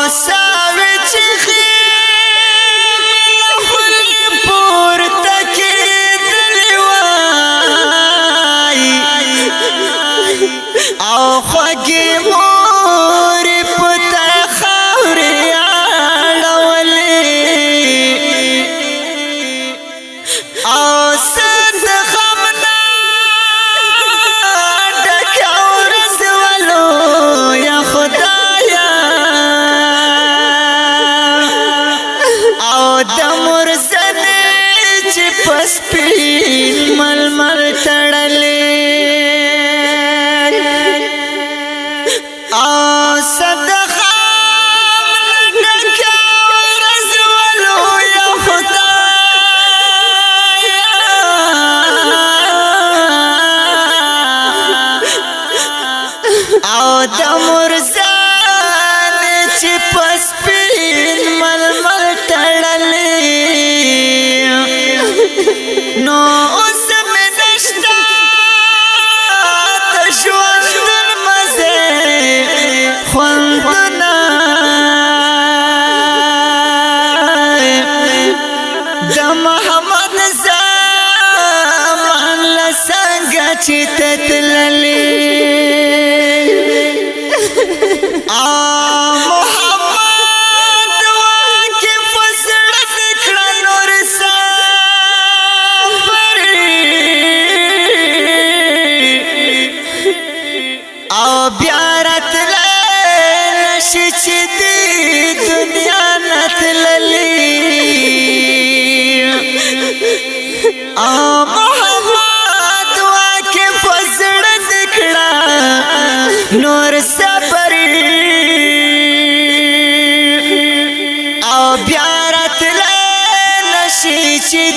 ساوی چخی لخل پور تکی دلوائی او خوگی موری پتا خوری آڑولی او سند خمنا ڈکاو رسولو یا خدایا او دمور زنی چی پس پین مل مل تڑلی او صدخام لڈکاو رسولو یا خدایا او دمور زنی چی پس پین مل مل تڑلی نو اس میں نشتا تشوندن مزے خوندنا دا محمد زمان لسنگا چی تتللی محمد واکی فسر دکڑا نور او بیارت لنشی چی دی دنیا نتللی او محمد واکی فزر دکڑا نور سبری او بیارت لنشی چی